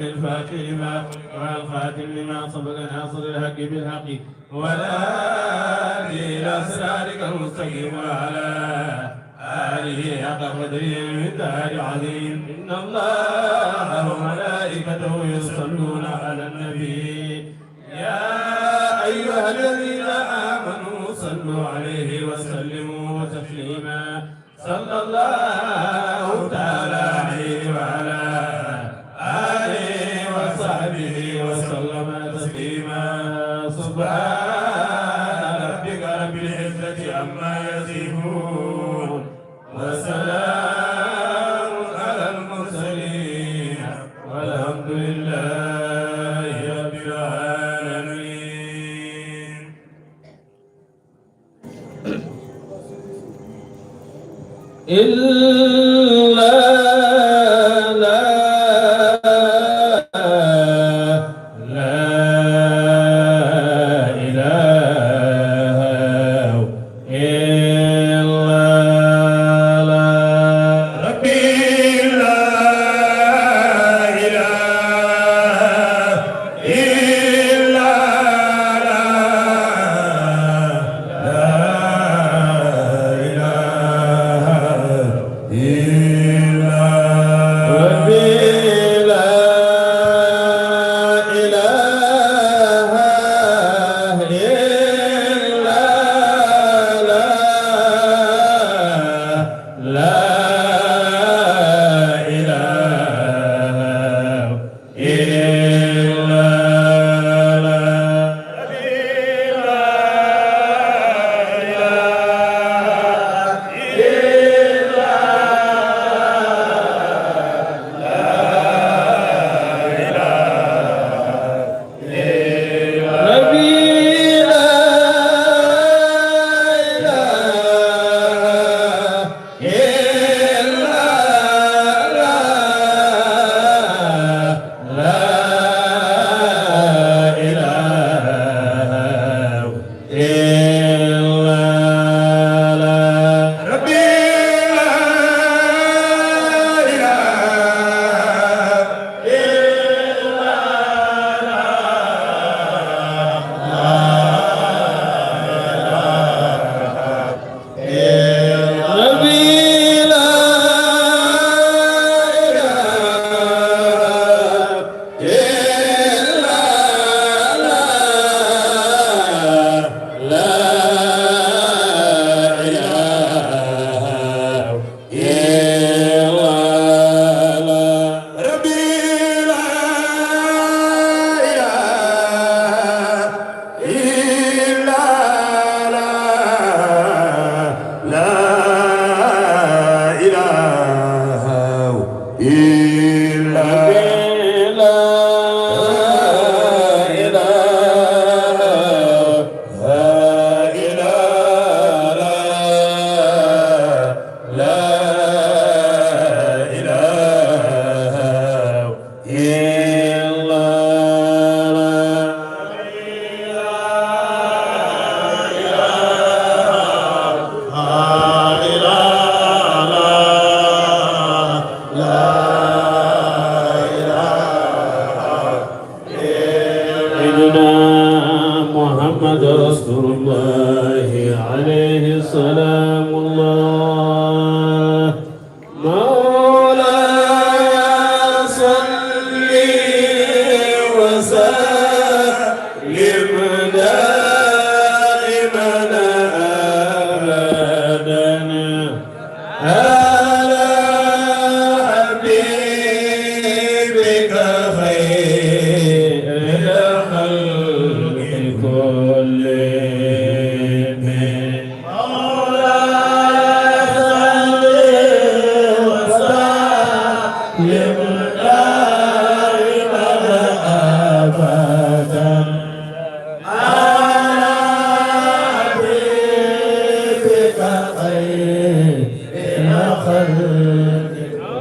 الفاتحة والخاتم لما سبق ناصر الحق بالحق ولا إلى صراطك المستقيم وعلى آله حق قدره المقدار عظيم إن الله وملائكته يصلون على النبي يا أيها الذين آمنوا صلوا عليه وسلموا تسليما صلى الله تعالى عليه وعلى آله وصحبه وسلم تسليما سبحان ربك رب العزة عما يصفون وسلام على المرسلين والحمد لله رب العالمين.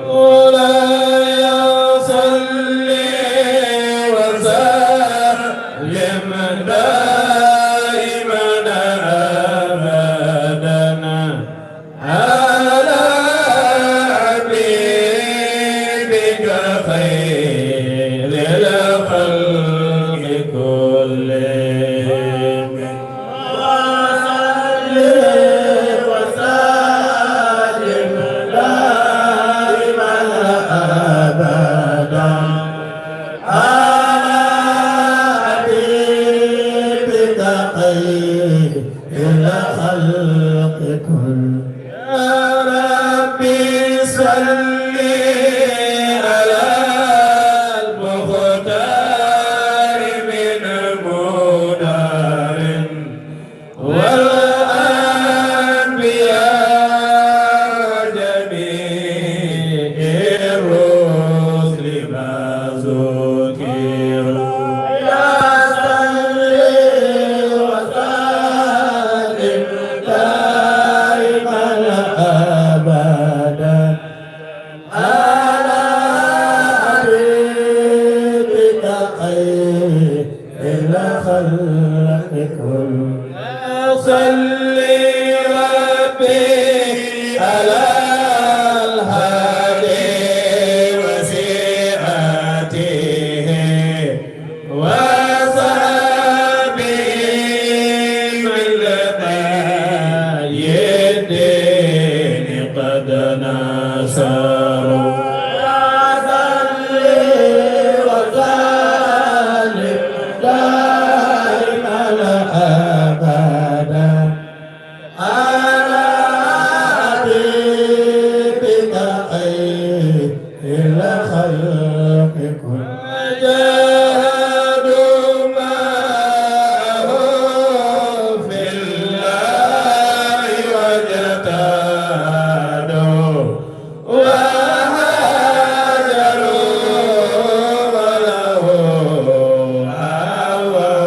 مولاي صل للخلق كلهم وصل وسلم دائما أبدا على حبيبك خير الخلق كلهم يا ربي صل على المختار من مدار والأنبياء جميع الرسل ما ذكروا يا صل وسلم دائما أبدا على حبيبك خير الخلق كلهم صل ربي على الهادي وسيئته وصحبه من لقاي الدين قد نصروا يا صل وسلم دائما أبدا على حبيبك خير الخلق كلهم جاهدوا معه في الله واجتهدوا وهاجروا وله آووا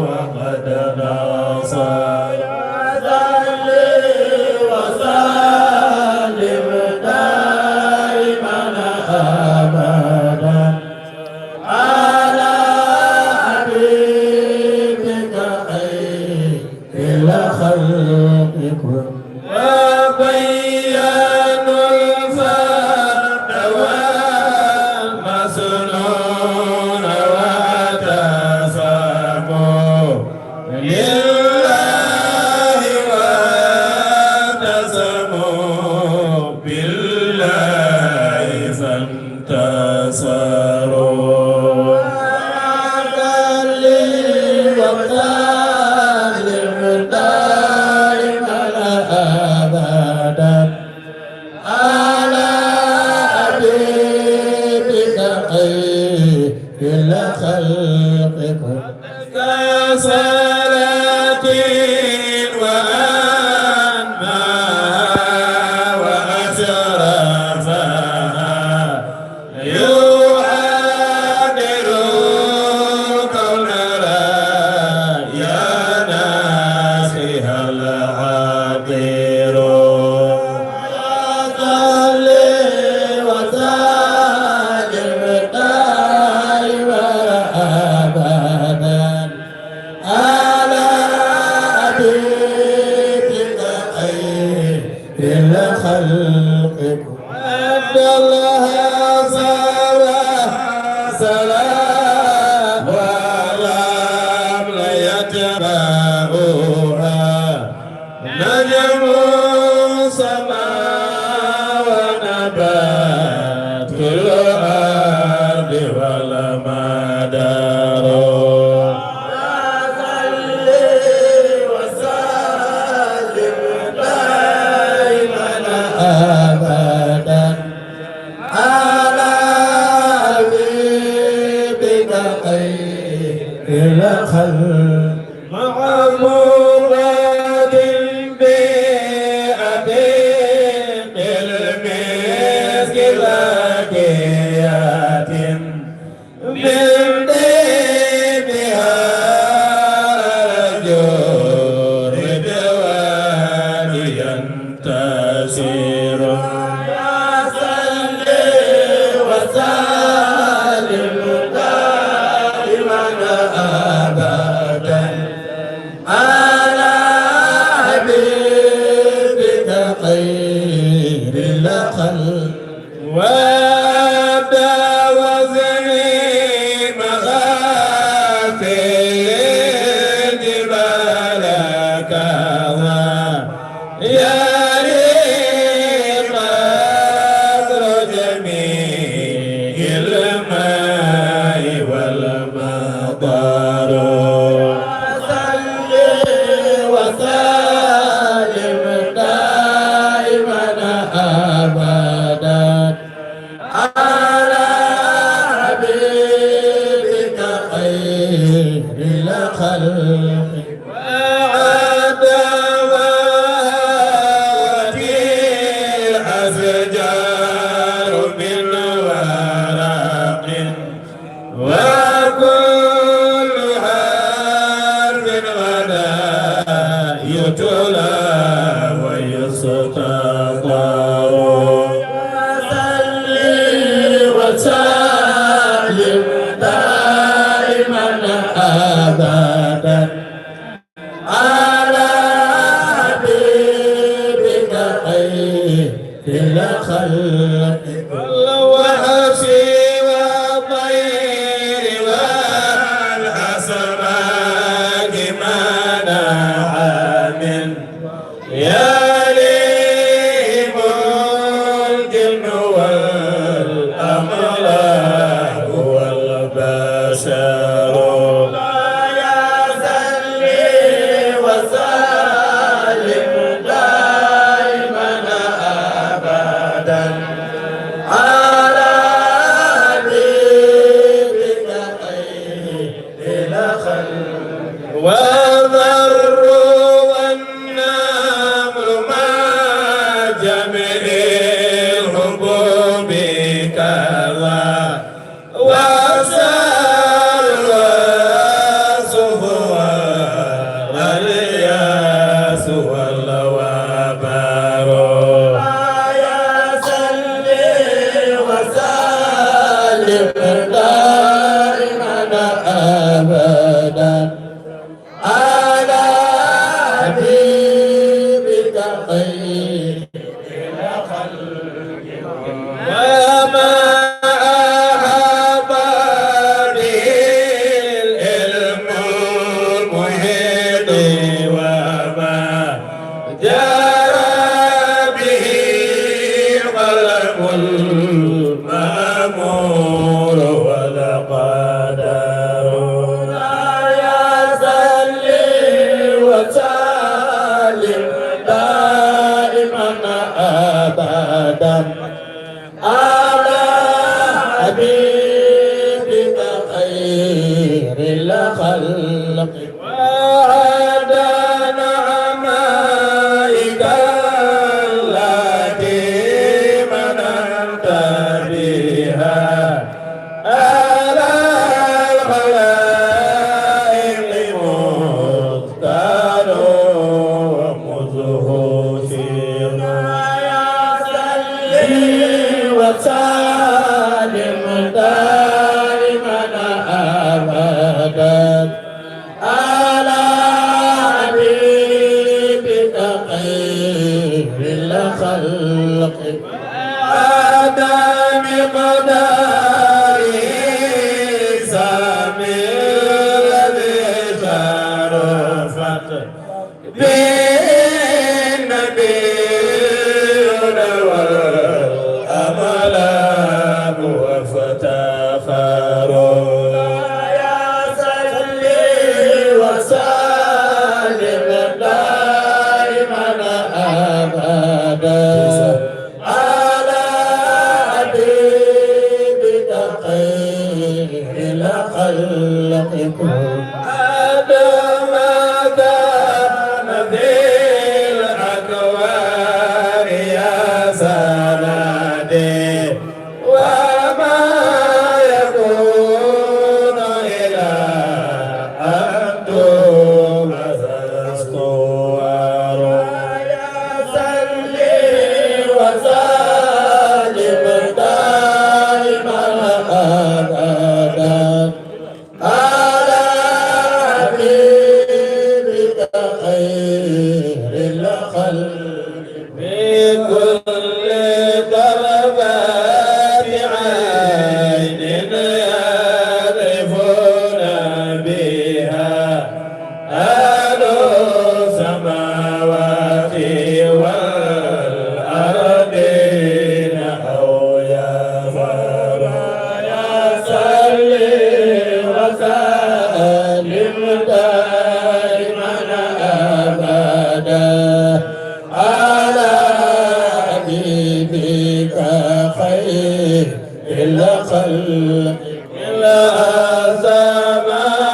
وقد نصر صل وسلم دائما أبدا على حبيبك خير الخلق كلهم وبينوا الفتوى المسنون واعتصموا لله واعتصموا بالله فانتصروا صل وسلم دائما أبدا على حبيبك خير الخلق كلهم كصلاة وأنماها وأشرفها يعادل الكون يا ناسها العطير صل وسلم دائما أبدا على حبيبك خير الخلق عبد الله سلام والرمل يتبعها نجم سماء ونبات كل أرض والمدار صل وسلم دائما أبدا على حبيبك خير الخلق مع مراد بأبيق المسك لاقيات من ديبها رجل ردوان ينتصر يا صل وسلم دائما أبدا على حبيبك خير الخلق وابدا وزني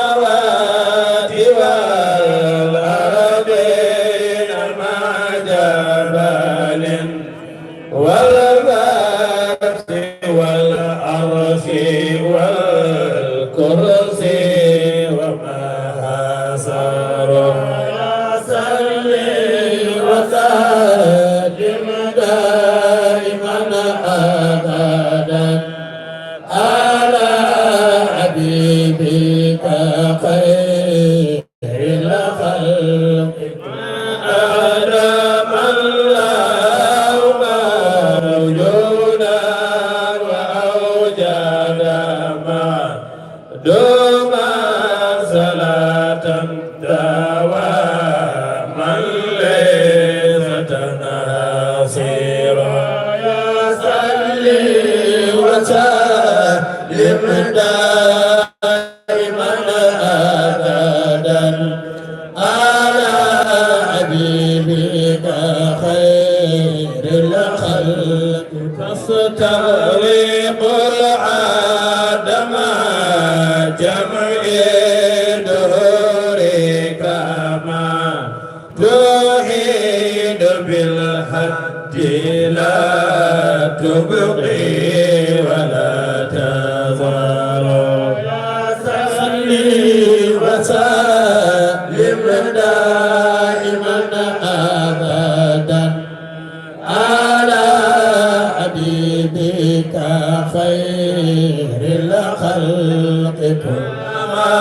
السماوات والأرضين مع جبال والبحر والعرش والكرسي وما حصر صلي وسلم دائما أبدا على حبيبك خير الخلق آدم الله موجودا وأوجد دوما صلاة دواما ليس تناصيرا يا صلي وسلم دائما أبدا على حبيبك خير الخلق فاستغرق العدم جمع دهور كما توحيد بالحد لا تبقي ولا تذر يا صلي وسلم دائما أبدا على حبيبك خير الخلق كلما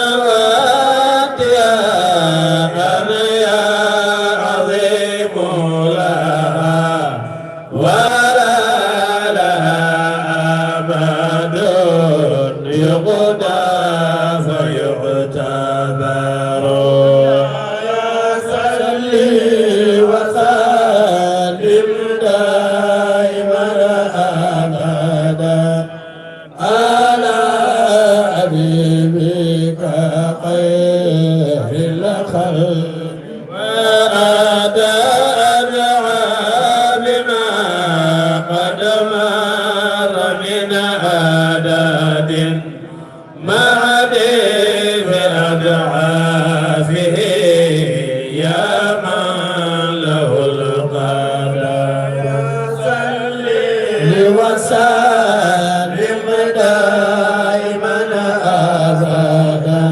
يتنوات يا يا عظيم لها ولا لها أمد يقضى فيعتبر يا صلي وسلم دائما أبدا على حبيبك خير الخلق وأداء بما قد مر من عدد مع ديف أضعافه يا من له القدر صلي وسلم دائما أبدا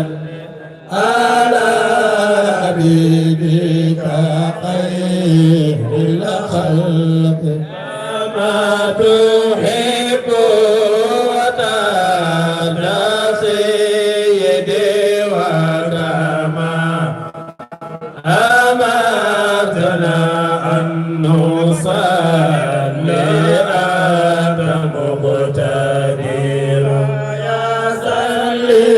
على حبيبك خير الخلق ما تحب وترضى سيدي وكما أمرتنا أن نصلي أنت مقتدر يا صلي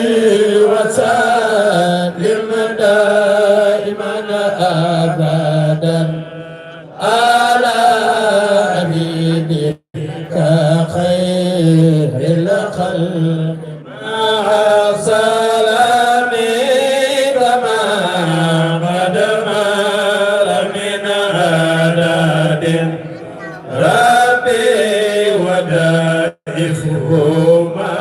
وسلم دائما أبدا على حبيبك خير الخلق مع سلامي كما قد مر من عدد ربي ودائفهما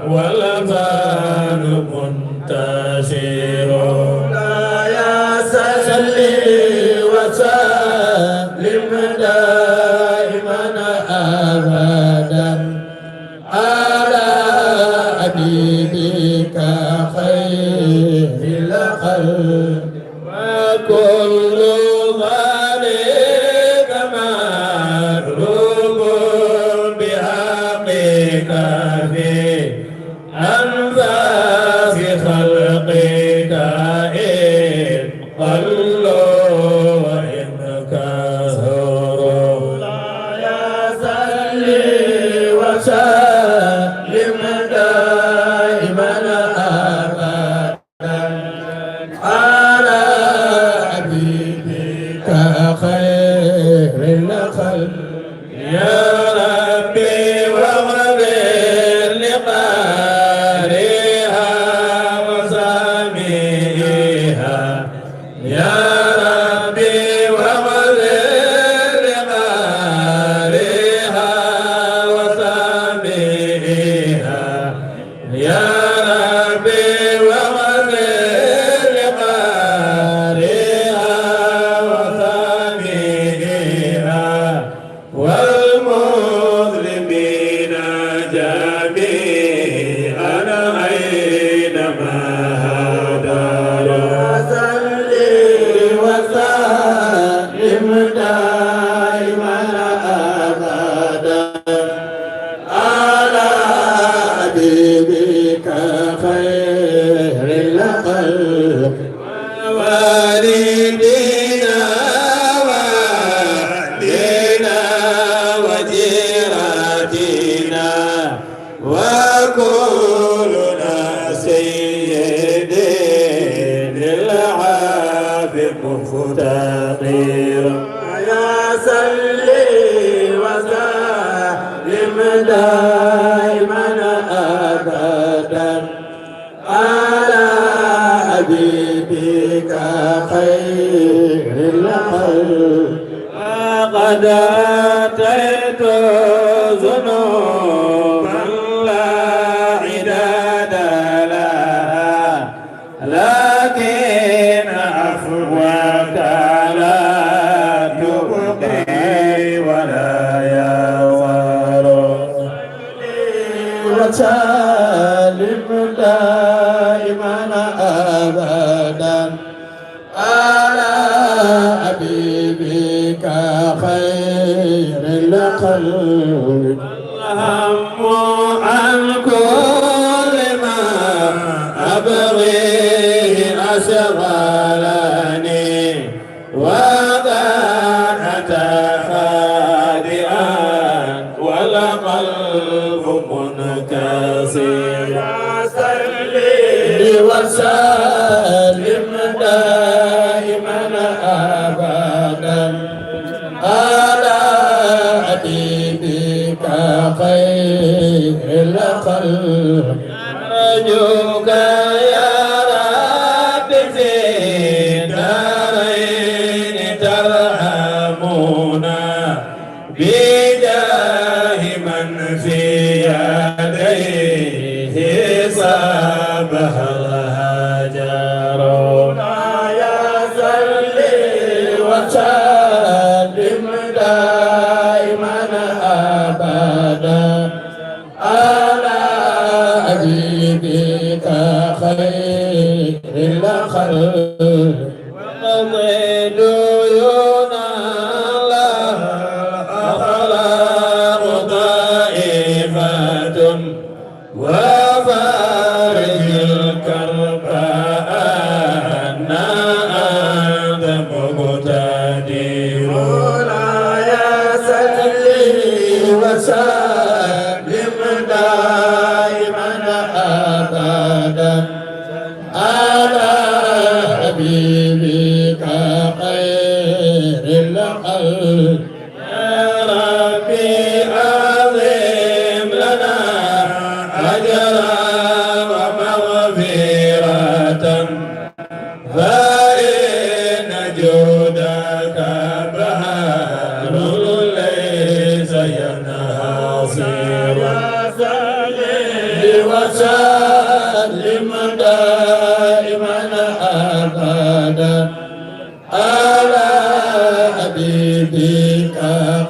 والبال منتشر يا صلي وسلم دائما أبدا على حبيبك خير الخلق وكل ذلك مطلوب بحقك في أنفاس خلقك إن قلوا وإن كثروا يا صلي وسلم دائما أبدا على حبيبك خير الخلق يا ربي واغفر لقارئها وسامعها يا ربي واغفر لقارئها وسامعها يا ربي وغفر لقارئها وثانيها والمظلمين جميعا أينما هدروا صل وسلم دائما أبدا على حبيبك خير الخلق والدينا والدينا وجيراتنا وكلنا سيدي للعافي مفتقر يا صلي وسلم دائما أبدا على حبيبك خير الخلق قد أتيت ذنوبا لا عداد لها لكن عفوك لا تبقي ولا يغفر وسلم دائما أبدا على حبيبك خير الخلق الهم عن كل ما أبغيه أشغلني وذاك أتى خادئا والقلب منكسر وسلم دائما أبدا على حبيبك خير الخلق أرجوك يا رب في الدارين ترحمنا بجاه من في يديه صابح الهجرنا يا صلي وسلم دائما أبدا على حبيبك خير الخلق وقضي ديونا لها أخلاق طائفة وفارج الكرب أنا أنت مقتدر يا صلي وسلم دائما أبدا على حبيبك خير الخلق يا ربي عظيم لنا أجرا ومغفرة فإن جودك بحر ليس ينحصر وسلم دائما أبدا على حبيبك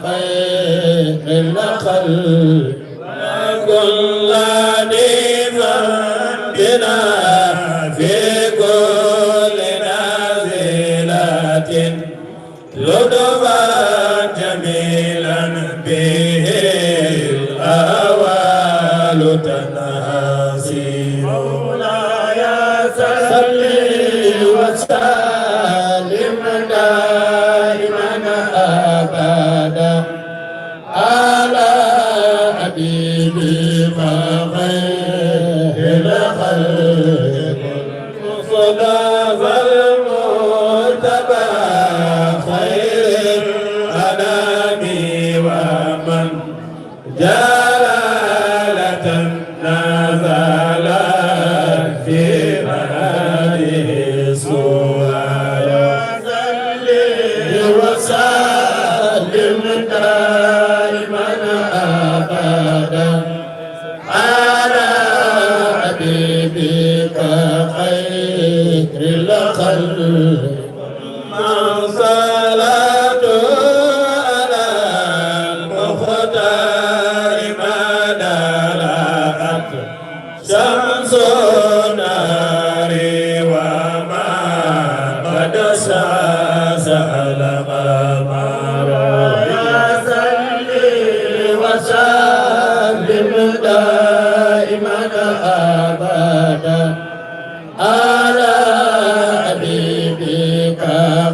خير الخلق وكل نعمة بنا في كل نازلة لطفا جميلا به الأهوال تنهزم مولاي صل وسلم دائما أبدا على حبيبك خير الخلق المصطفى المرتبى خير الأنام ومن جلالة نزلت في هذه السورة وسلم دائما أبدا على الخلق مع صلاة على المختار ما دلعت شمس النار وما قد سأل قمر يا صلي وسلم دائما أبدا على حبيبك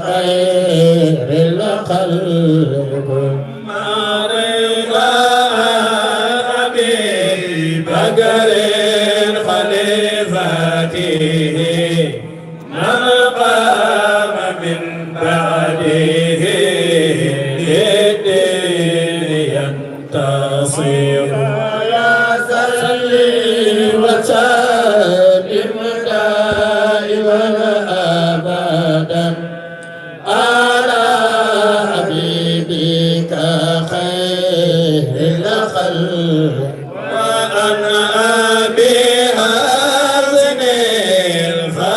خير الخلق مريضا أبي بكر خليفته من قام من بعده للدين ينتصر يا صلي وسلم دائما أبدا على حبيبك خير الخلق وأن أبي حسن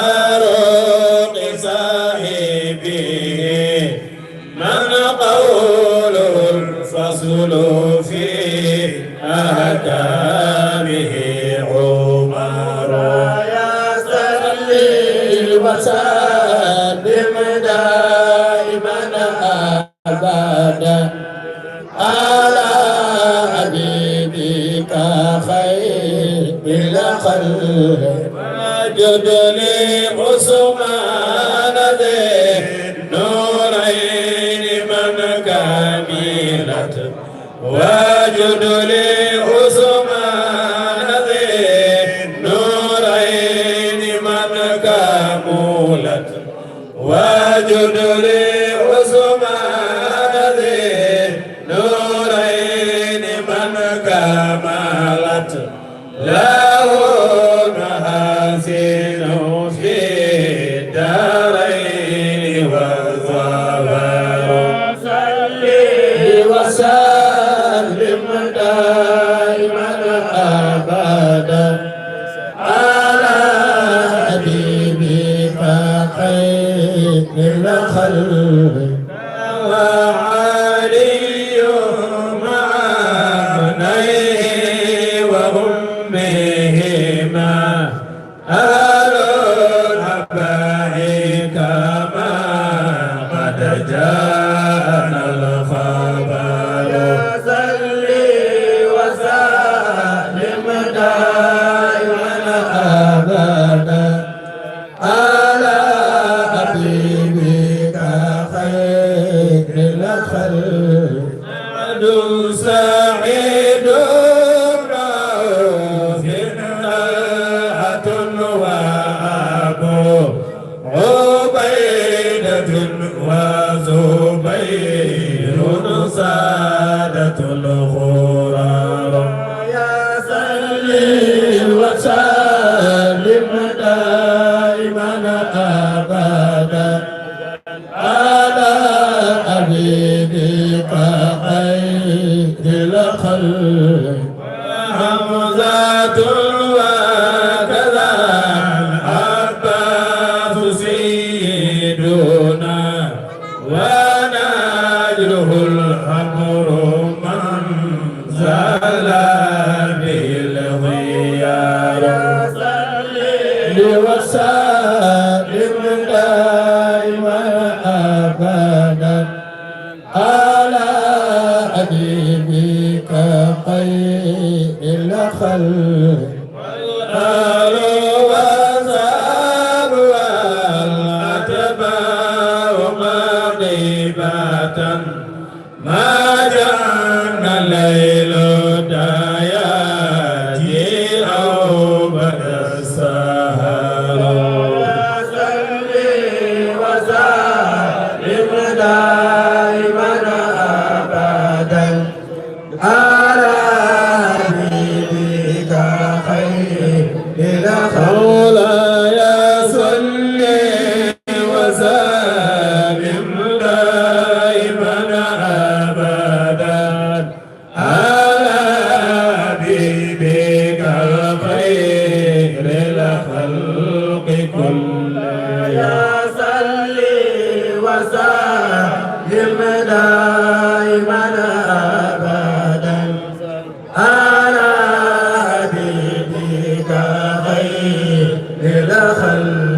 الفاروق صاحبه من قوله الفصل في أحكامه عمر يا صلي وسلم دائما أبدا على حبيبك خير الخلق وجد لي عثمان ذي نورين من كاملت وجد لي عثمان ذي نورين من كاملت وجد لي عثمان ذي نورين من كملت له محاسن في الدارين والظهر صلي وسلم دائما أبدا على حبيبك خير الخلق وعلي مع ابنيه وهم بهما أهل الحبائب كما قد جاءنا الخبر صلي وسلم دائما أبدا على حبيبك خير الخلق عبد سعيد رافع وأبو عبيدة وزبير سادة الغرار يا صلي وسلم دائما أبدا على حبيبك خير الخلق حمزة وكذا العباس سيدنا ونجله الأمر من زال به الغيار صلي وسلم دائما أبدا على حبيبك خير الخلق والآل والصحب والأتباع مغيبة ما جن الليل دياتي أو بدا السهر صلي وسلم دائما أبدا على حبيبك خير الخلق يا صلي وسلم دائما أبدا على حبيبك خير الخلق كل يا خير الخلق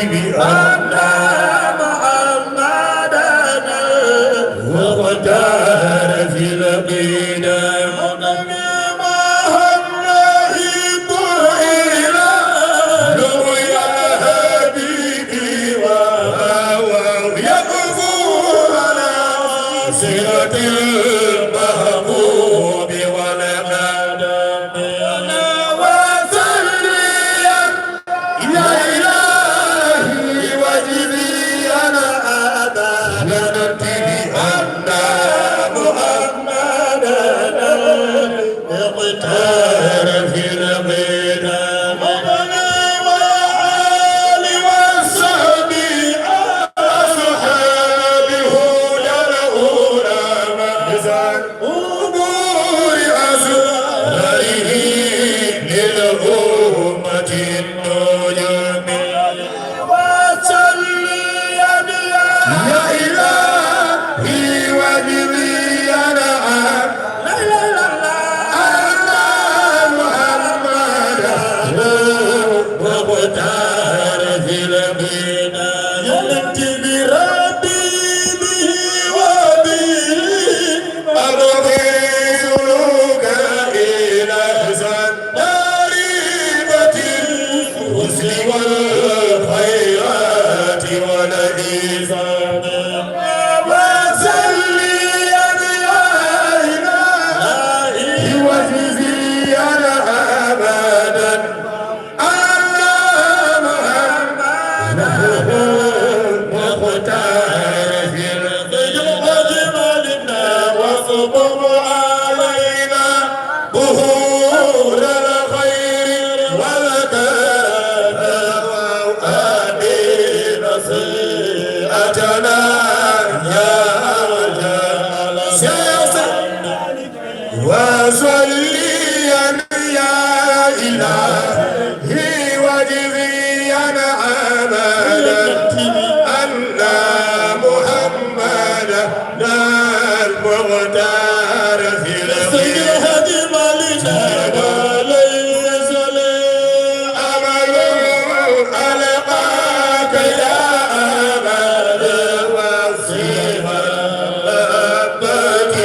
بأن محمدنا المختار في القينا المحبوب والقدم أنا وسليا يا إلهي وجزي أنا أبدا بأن محمدنا اختار في القدم وآل وصحبه أصحابه جرؤنا أمور أسراره للأمة النجم وصليا يا إلهي وجزي أنا مختار في البنا يلتي بربي به وبه أرضيك إلى زناريبة الحسن والخيرات والإحسان وسليا يا إلهي وجزي أنا أبدا مختار في القيوم أجملنا واصبر علينا ظهور الخير والكرم وآمين سيئتنا يا رجال وصليا يا إلهي وجزي أنا أبدا أن محمدا المختار في الخير مالنا وليس لي أمل ألقاك يا أمل وصيفا ربك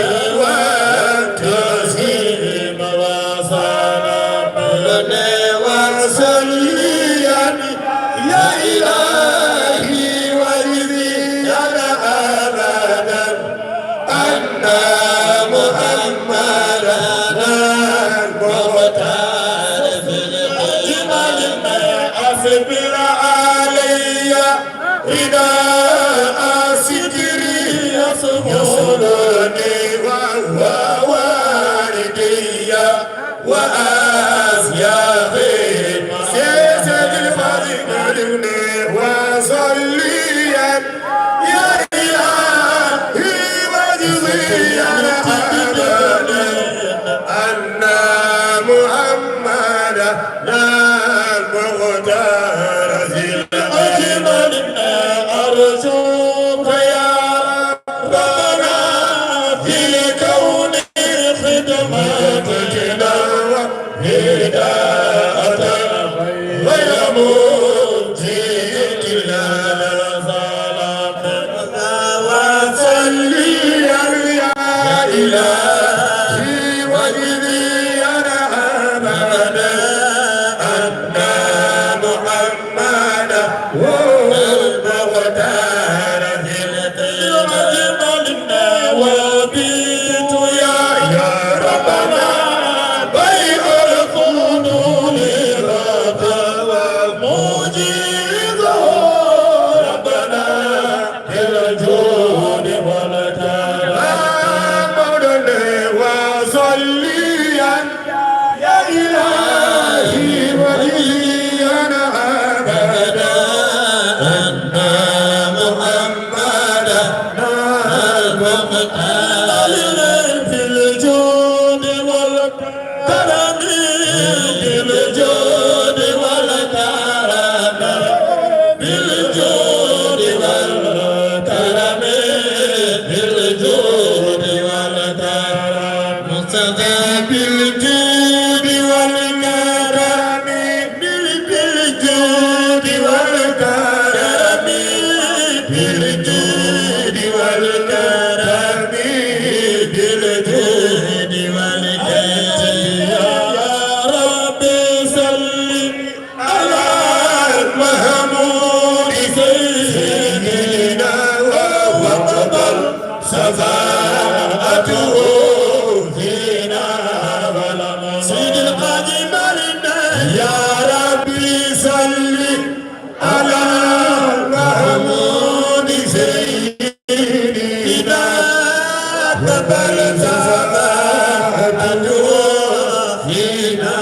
والتسليم وصلاة وصليا يا إلهي وجزي أنا أبدا أن محمدا المختار في القيم أصبر علي رداء ستري يصبرني وهو والدي وأسيافي سيد الفضل وصليا يا إلهي وجزي أنا أبدا أن محمدا المختار في القيم أرجوك يا ربنا في الكون خدمتنا هداية غير مبتدئ لنا ظلمنا وصليا يا إلهي وجزي أنا أبدا أن محمدا هو المختار في القيم أجملنا وبيت يا ربنا بيع الفضول ومجيده ربنا الجود والكرم وصليا يا إلهي وجزي أنا أبدا أن محمدا المختار في الجود والكرم في الجود والكرم على محمود سيدنا قبل زمان فينا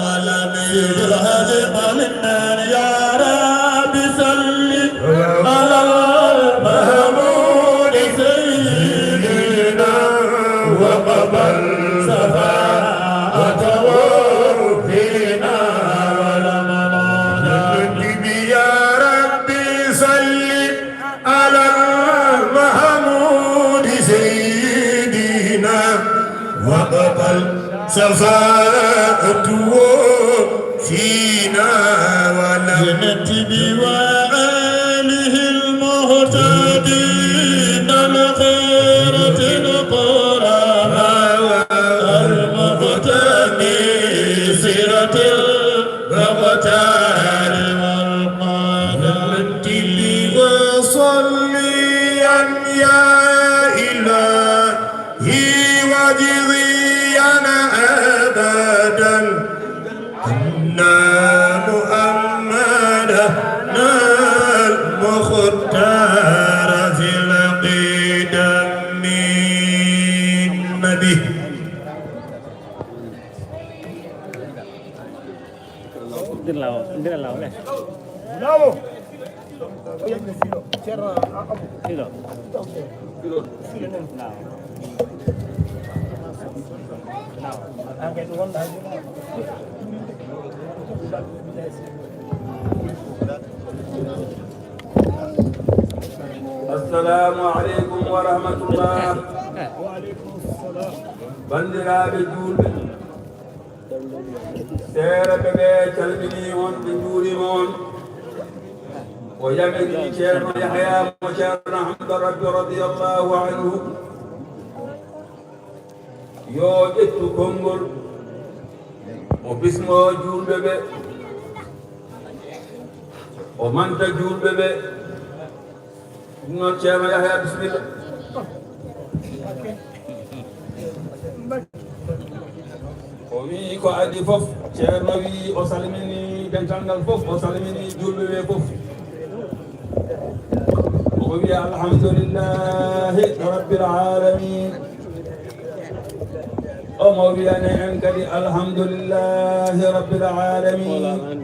ولم يجهد قلنا يا رب صل على محمود سيدنا وقبل شفاعته فينا ولم نجد يا ربي صل على محمود سيدنا وقبل شفاعته فينا ولم نجد وآله المهتدين الخيرة القرآن المهتدي سيرة المختار والقدر وصليا يا إلهي وجزيا أبدا أن محمدا المختار في القدم النبي Din lao ne. Bravo. Silo. السلام عليكم ورحمة الله. بندرابي جولبي سيرة ببي تلمني هون بجولي هون ويمني شيرنا يحيى وشيرنا حمد ربي رضي الله عنه يو جتو كونغول وبسمو جولبي ومانتا جولبي نون شيرنا يحيى بسم الله o wi ko adi fof ceerno wi o salmini dental ngal fof o salmini julɓe ɓe fof o wi alhamdulillahi rabbil alamin omo wiyane en kadi alhamdulillahi rabbil alamin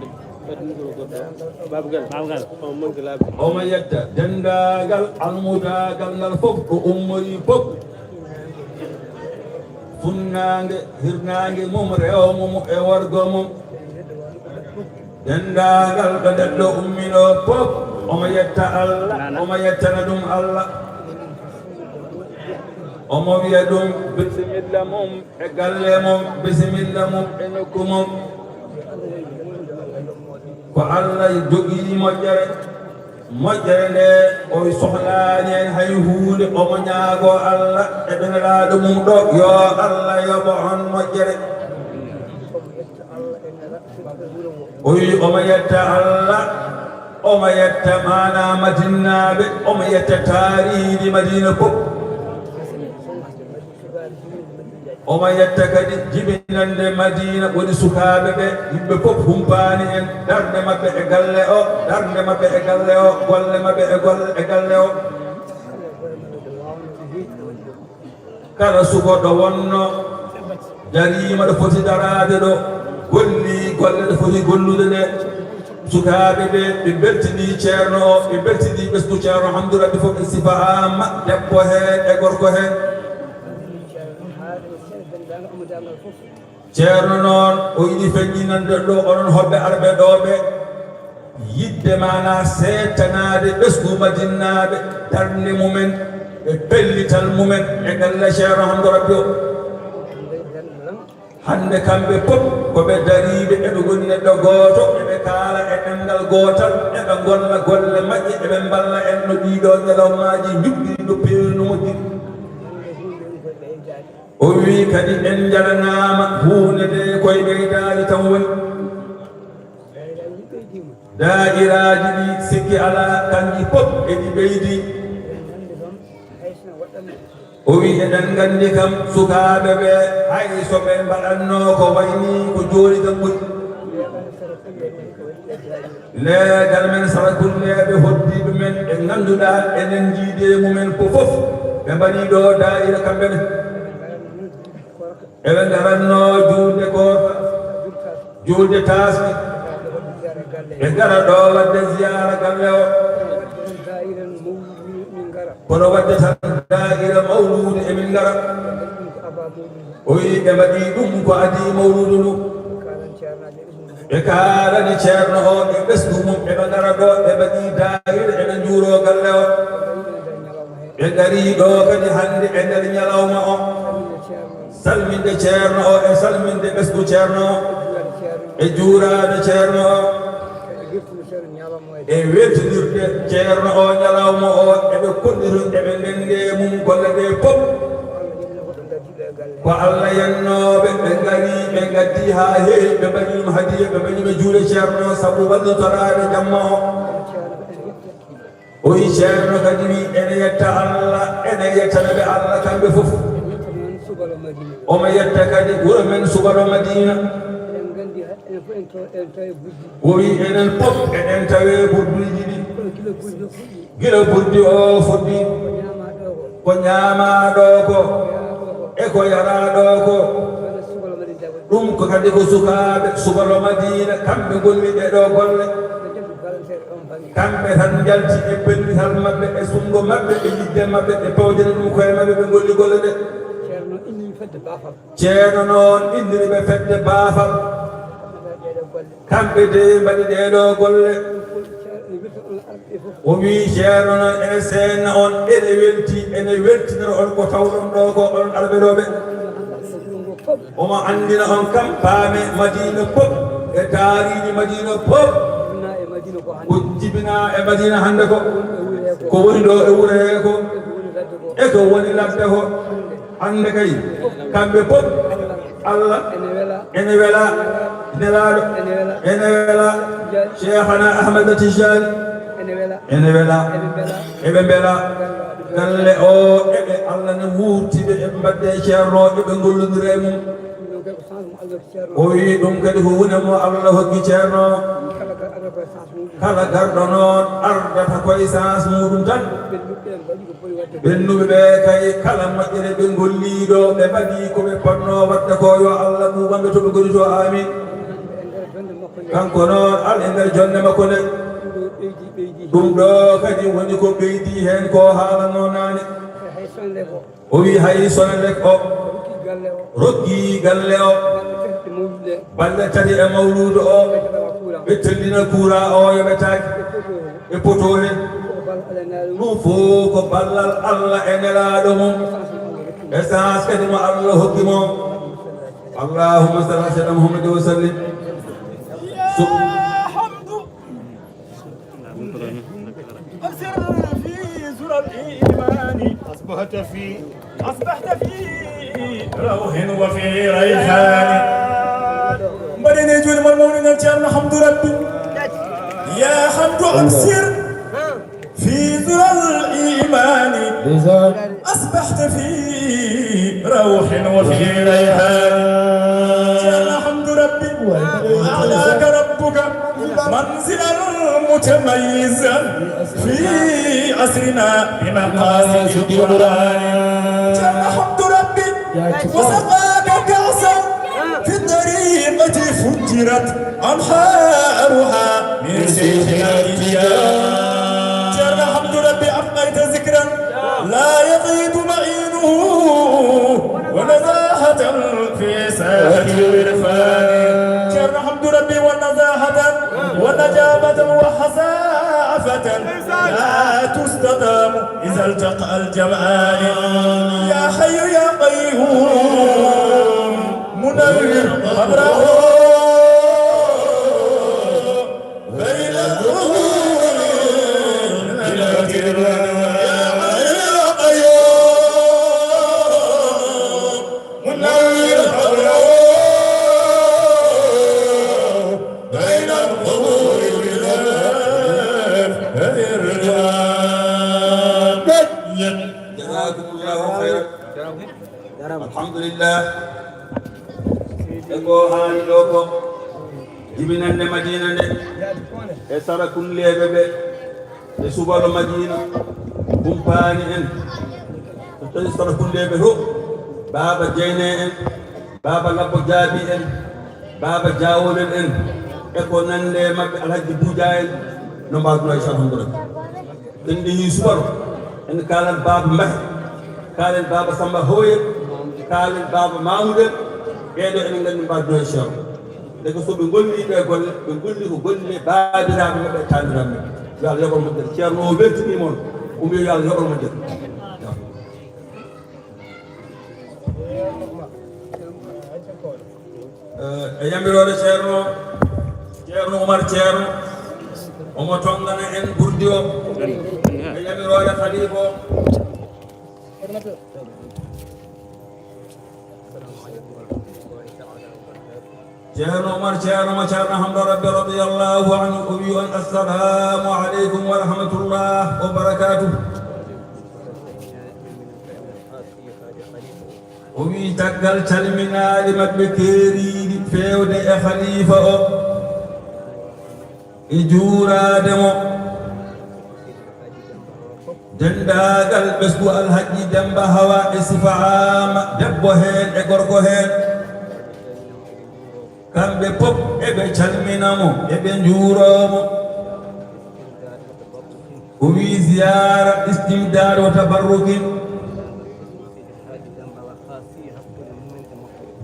omo yetta dendagal almudagal ngal fof ko ummori fof funnaange hirnaange mum rewo mum e worgo mum dendaagal ɓe neɗɗo ummino fof omo yetta Allah omo yettana ɗum Allah omo wiya ɗum bisimilla mum e galle mum bisimilla mum e nokku mum ko Allah jogii moƴƴere moƴƴere nde o sohlaani en hay huunde omo ñaago Allah e ɓenelaaɗo mum ɗo yo Allah yoɓo on moƴƴere o wi omo yetta Allah omo yetta mana madinnaɓe omo yetta taariidi madina fof omo yetta kadi jibinande madina woni sukaaɓe ɓe yimɓe fof humpaani en darde maɓɓe e galle o darde maɓɓe e galle o golle maɓɓe e galle o kala sukoɗo wonno jariima ɗo foti daraade ɗo golli golle ɗo foti gollude ɗe sukaaɓe ɓe ɓe beltini ceerno o ɓe beltini ɓesdu ceerno hamdou rabbi fof e sifa amma debbo heen e gorko heen ceerno noon o yiɗi feññinande ɗo onon hoɓɓe arɓe ɗo ɓe yidde mana seetanade ɓesgu madinnaaɓe darde mumen e pellital mumen e galle ceerno hamdou rabbi o hande kamɓe fof koɓe dariɓe eɓe goni neɗɗo gooto eɓe kaala e ɗemngal gootal eɓe golla golle maƴƴe eɓe mballa en no ɗiɗo ñalawmaji juɓɗiɗi ɗo peewi no moƴƴiri o wi kadi en jalanama hunde nde koye ɓeydali tan woni daa'iraji ɗi sikki ala kanji fof eɗi ɓeydi o wi eɗen gandi kam sukaɓe ɓe hay soɓe mbaɗanno ko wayni ko joni tan ɓuri leegal men sarakulleɓe hoddiɓe men ɓe ngannduɗa enen jiide mumen ko fof ɓe mbaɗi ɗo daa'ira kamɓene eɓe ngaratno juulde koota juulde taasɓe ɓe ngara ɗo wadde ziyara galle o kono wadde tan daa'ira mawlude emin ngara o wi ɓe mbaɗi ɗum ko adi mawludu ndu ɓe kaalani ceerno o e ɓesdu mum eɓe ngara ɗo ɓe mbaɗi daa'ira eɓe njuuro galle o ɓe ngari ɗo kadi hannde e nder ñalawma o salminde ceerno o e salminde ɓesdu ceerno o e juuraade ceerno o e weltinirde ceerno o ñalawma o eɓe kollirin eɓe ndenndi mum golle ɗe fof ko Allah yennooɓe ɓe ngari ɓe ngaddi haa heewi ɓe mbaɗi ɗum hadiya ɓe mbaɗi ɓe juuɗe ceerno o sabu wallitoraade jamma o o wi ceerno kadi wi ene yetta Allah ene yettana ɓe Allah kamɓe fof omo yetta kadi wuro men Subalo Madina o wi enen fof eɗen tawe burduji ɗi gila burdi o fuɗɗi ko ñaamaaɗo ko e ko yaraaɗo ko ɗum ko kadi ko sukaaɓe Subalo Madina kamɓe golli ɗeɗo golle kamɓe tan jalti e bellital maɓɓe e sunngo maɓɓe e yidde maɓɓe e pawdiri ɗum koye maɓɓe ɓe golli golle ɗe ceerno noon indiri ɓe fedde baafal kamɓe de mbaɗi ɗeɗo golle o wi ceerno noon ene seenna on ene welti ene weltinira on ko tawɗon ɗo ko on alɓeɗoɓe omo andina on kam paame Madina fof e taariiji Madina fof ko jibina e Madina hannde ko woni ɗo e wuro he ko e ko woni ladde ko hannde kay kamɓe fof Allah ene wela nelaaɗo ene wela Cheikhana Ahmada Tijani ene wela eɓe mbela galle o eɓe Allah ne wuurtiɓe eɓe mbadde ceerno eɓe gollodira e mum o wi ɗum kadi ko wone mo Allah hokki ceerno kala garɗo noon ardata koye sens muɗum tan ɓennuɓe ɓe kay kala moƴƴere ɓe golliɗo ɓe mbaɗi koɓe ponno wadde ko yo Allah ɓuɓamɓe to ɓe goni to amin kanko noon ala e nder jonde makko nde ɗum ɗo kadi woni ko ɓeydi hen ko haalanno naane o wi hay sonande o rokki galle o balle tati e mawludu o ɓe tellina kuura o yoɓe taaki ɓe poto hen ɗum fof ko ballal Allah e nelaaɗo mum essence kadi mo Allah hokki mo allahumma salli ala sayyidina Muhammad wa sallim أصبحت في روح وفي ريحان بدنا نجول مرمون نجعل حمد ربي يا حمد أكثر في ذرى الإيمان أصبحت في روح وفي ريحان جعل حمد ربي أعلاك ربك منزلا متميزا في عصرنا بمقاصد القرآن جل حمد ربي وسقاك كأسا في الطريقة فجرت أنهارها من سيخنا الإجيال جل حمد ربي أبقيت ذكرا لا يغيب معينه ونزاهة في ساحة العرفان جل حمد ربي ونزاهة ونجابة وحسافة لا تستقام إذا التقى الجمعان يا حي يا قيوم منور قبره بين الظهور إلى كرمان يا حي يا قيوم منور قبره بين الظهور جزاكم الله خيرا الحمد لله eko haali ɗo ko jibinande madina nde e sara kulleɓe ɓe e subalo madina kumpani en so tawi sara kulleɓe to baba Jeyne en baba Labbo Jaabi en baba Diawolen en e ko nande mabɓe Alhaji Buuja en no mbawduno e alhamdulillah en ɗeyi subalo en kalan baba Mbahe kalen baba Samba Hoye kalen baba Mamoudou ɓeɗo enen gandi mbawduno e cheikh daga so ɓe golli ɓe golle ɓe golli ko golle baabiraɓe maɓɓe e taniraɓe yo Allah yoɓor moƴƴere ceerno o weltinimon o mbi yo Allah yoɓor moƴƴere e yamirode ceerno Oumar ceerno omo tongana en ɓurdi o e yamirode khalifa o ceerno Oumar ceerno mo ceerno Hamdou Rabbi radiyallahu anhu o wi on assalamu aleykum wa rahmatullah wa barakatuh o wi taggal calminaali maɓɓe keeriiɗi fewde e khalifa o e juuraade mo dendaagal ɓesgu Alhaji Demba Hawa e sifaama debbo heen e gorko heen kamɓe pop eɓe calminamo eɓe njuuroomo o wi ziyara istimdad wa tabarrukin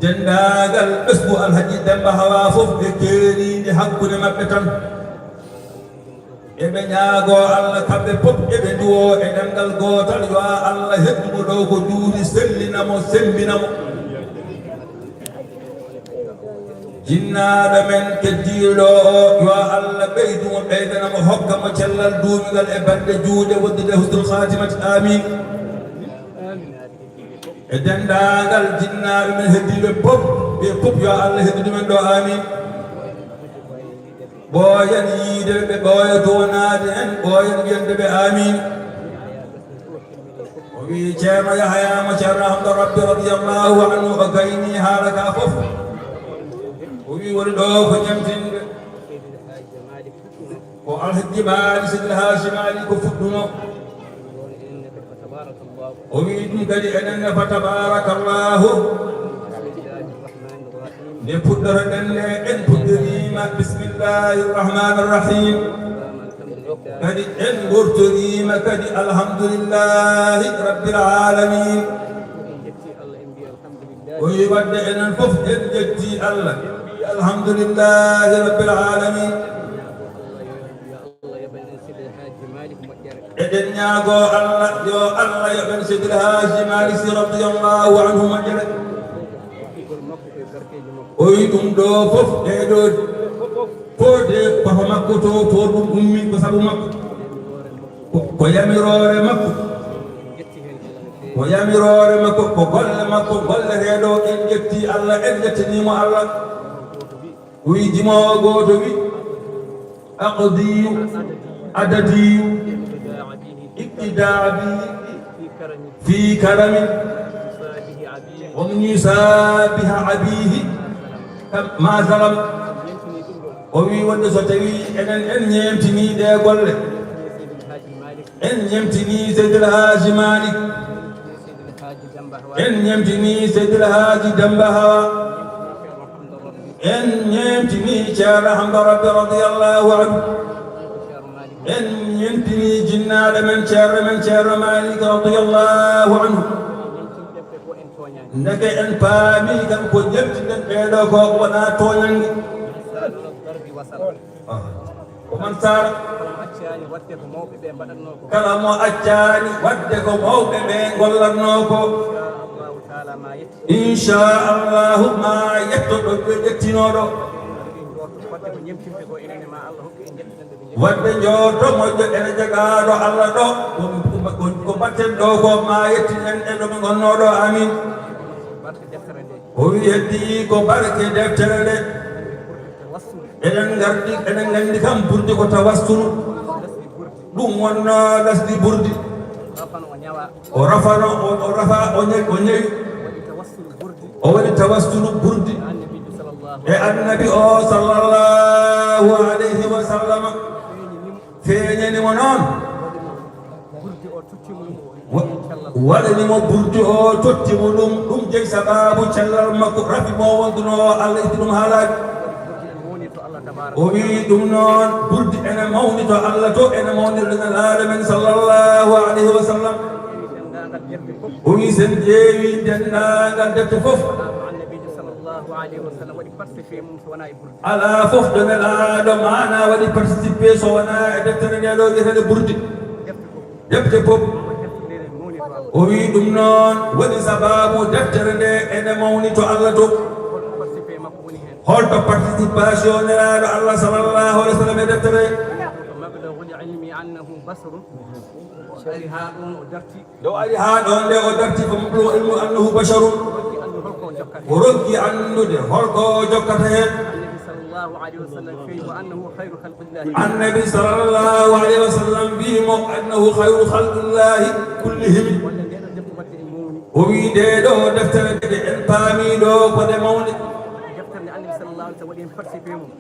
dendaagal ɓesgu Alhaji Demba Hawa fof ɓe keeriinde hakkude maɓɓe tan eɓe ñaagoo Allah kamɓe pop eɓe nduwo e ɗemngal gootal yo Allah heɓɓumo ɗo ko duuɗi sellinamo sembinamo jinnaaɗo men keddiiɗo o yo Allah ɓeydumo ɓeydanamo hokkamo cellal duuɓigal e bande juuɗe woddude husnul khatimati amin e denndaangal jinnaaɓe men heddiiɓe pop ɓe pop yo Allah heddudumen ɗo amin ɓooyen yiide ɓe ɓooya doonaade en ɓooyen wiyande ɓe amin o wi ceerno Yahayama ceerno Hamdou Rabbi radiyallahu anhu o gayni haala ka fof o wi woni ɗo ko ñamtinde ko Alhaji Maali Sidil Haji Maali ko fuɗɗuno o wi ɗum kadi enenne fa tabarakallahu nde puɗɗoroɗen ne en puɗɗorima bismillahi rrahmani rrahim kadi en gortorima kadi alhamdulillahi rabbil alamin o wi wadde enen fof en jetti Allah alhamdulillahi rabbil alamin eɗen ñaago Allah yo Allah yoɓen Sidil Haji Malick Sy radiyallahu anhu moƴƴere o wi ɗum ɗo fof ɗeɗo fode koto makko to ɗum ummi ko sabu makko ko yamirore makko ko yamirore makko ko golle makko golleteɗo en ƴetti Allah en ƴettanimo Allah wi jimowo goto wi aqdiyu adadiyu iqtidaa bi fi karamin wa min yusabiha abihi ma salam o wi wonde so tawi enen en ñemtini ɗe golle en ñemtini Seydil Haji Malick en ñemtini Seydil Haji Demba Hawa en ñemtini ceerno Hamdou Rabbi radiyallahu anhu en ñemtini jinnaɗo men ceerno Malick radiyallahu anhu ndeke en paami kan ko ñemtinen ɓeeɗo ko wona toñange ko man sara kala mo accani wadde ko mawɓe ɓe gollatno ko inchallahu ma yettoɗo ɓe ƴettinoɗo wadde jooto moƴƴo ene jagaɗo Allah ɗo ko mbatten ɗo ko ma yettinen en ɗo ɓe gonnoɗo amin o wi heddi ko barke deftere nde eɗen gandi kam burdi ko tawassulu ɗum wonno lasdi burdi o rafano o rafa o ñawi o waɗi tawassulu burdi النبي صلى الله عليه وسلم feeñani mo noon waɗanimo burdi o tottimo ɗum jeyi sababu cellal makko rafi mo wonduno Allah itti ɗum haalaji o wi ɗum noon burdi ene mawni to Allah to ene mawnirɗen alaɗa men sallllahu alayhi wa sallam o wi sen ƴeewi dendagal defte fof ala fof ɗo nelaɗo mana waɗi participé so wona e deftere ndeɗo wiyetede burdi defte fof o wi ɗum noon waɗi sababu deftere nde ene mawni to Allah to holto participation nelaɗo Allah sallllahu alih w sallam e deftere dow ari ha ɗon nde o darti ko mablo ilmu annahu basharun o ronki andude holko jokkata hen annabi sallllahu alayhi wa sallam mbimo annahu hayru halqillahi kullihim o wi ɗeɗo deftere ɗe en paamiɗo kode mawde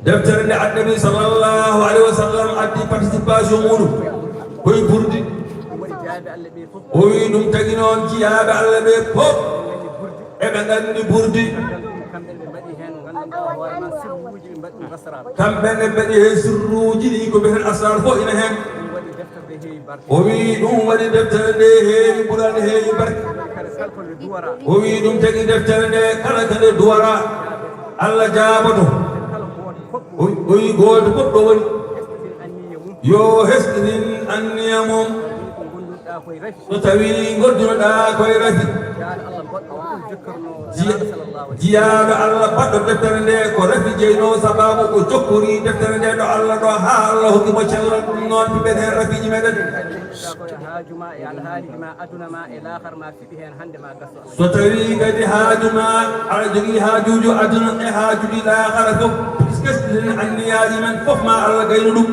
deftere nde annabi sallllahu alayhi wa sallam addi participation muɗum koye burdi o wi ɗum tagi noon jiyaɓe Allah ɓe fof eɓe gandi burdi kamɓene mbaɗi hen sirruji ɗi ko mbiyeten asrar fof ina hen o wi ɗum waɗi deftere nde heewi ɓurande heewi barke o wi ɗum tagi deftere nde kala kade duwara Allah jaaboto o wi goto fof ɗo woni yo hesɗinin anniya mum so tawi gondunoɗa koye rafi jiyaɗo Allah baɗɗo deftere nde ko rafi jeyno sababu ko jokkori deftere nde ɗo Allah ɗo ha Allah hokkimo cellal ɗum noon ɓiɓɓen hen rafiji meɗen so tawi kadi haajuma aɗa jogui haajuji aduna e haajuji lahara fof kesɗinen anniyaji men fof ma Allah gayno ɗum